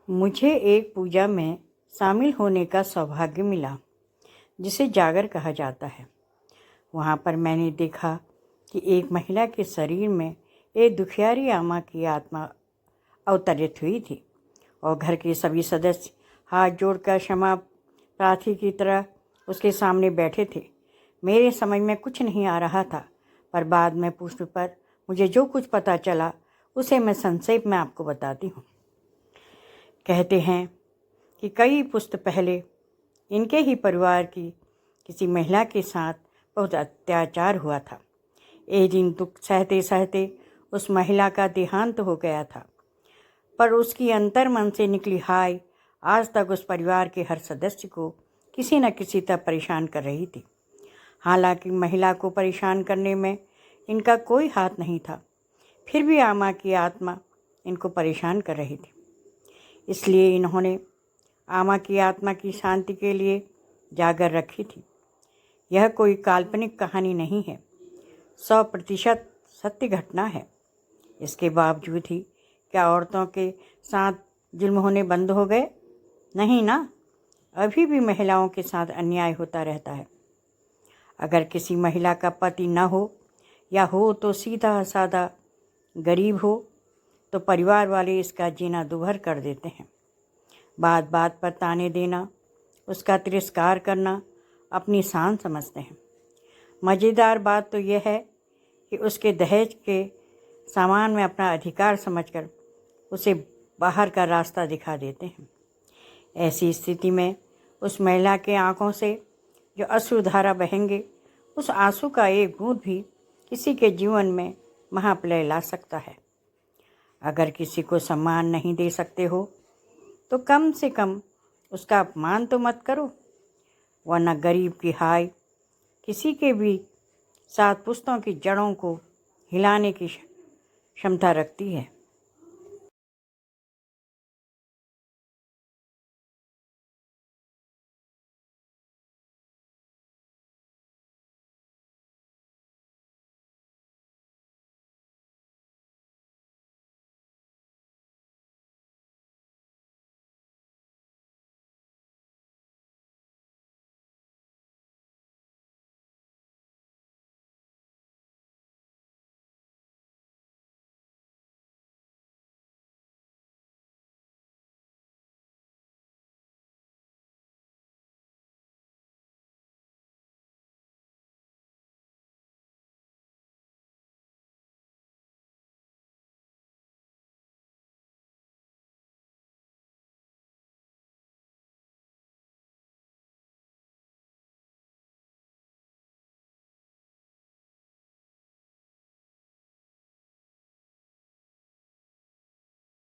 मुझे एक पूजा में शामिल होने का सौभाग्य मिला जिसे जागर कहा जाता है। वहाँ पर मैंने देखा कि एक महिला के शरीर में एक दुखियारी आमा की आत्मा अवतरित हुई थी और घर के सभी सदस्य हाथ जोड़कर क्षमा प्रार्थी की तरह उसके सामने बैठे थे। मेरे समझ में कुछ नहीं आ रहा था, पर बाद में पूछने पर मुझे जो कुछ पता चला उसे मैं संक्षेप में आपको बताती हूँ। कहते हैं कि कई पुस्त पहले इनके ही परिवार की किसी महिला के साथ बहुत अत्याचार हुआ था। एक दिन दुख सहते सहते उस महिला का देहांत हो गया था, पर उसकी अंतर मन से निकली हाय आज तक उस परिवार के हर सदस्य को किसी न किसी तरह परेशान कर रही थी। हालांकि महिला को परेशान करने में इनका कोई हाथ नहीं था, फिर भी आमा की आत्मा इनको परेशान कर रही थी। इसलिए इन्होंने आमा की आत्मा की शांति के लिए जागर रखी थी। यह कोई काल्पनिक कहानी नहीं है, 100% सत्य घटना है। इसके बावजूद ही क्या औरतों के साथ जुल्म होने बंद हो गए? नहीं ना, अभी भी महिलाओं के साथ अन्याय होता रहता है। अगर किसी महिला का पति न हो या हो तो सीधा साधा गरीब हो तो परिवार वाले इसका जीना दुभर कर देते हैं। बात बात पर ताने देना, उसका तिरस्कार करना अपनी शान समझते हैं। मज़ेदार बात तो यह है कि उसके दहेज के सामान में अपना अधिकार समझकर उसे बाहर का रास्ता दिखा देते हैं। ऐसी स्थिति में उस महिला के आंखों से जो अश्रुधारा बहेंगे, उस आंसू का एक बूंद भी किसी के जीवन में महाप्रलय ला सकता है। अगर किसी को सम्मान नहीं दे सकते हो तो कम से कम उसका अपमान तो मत करो, वरना गरीब की हाय किसी के भी साथ पुश्तों की जड़ों को हिलाने की क्षमता रखती है।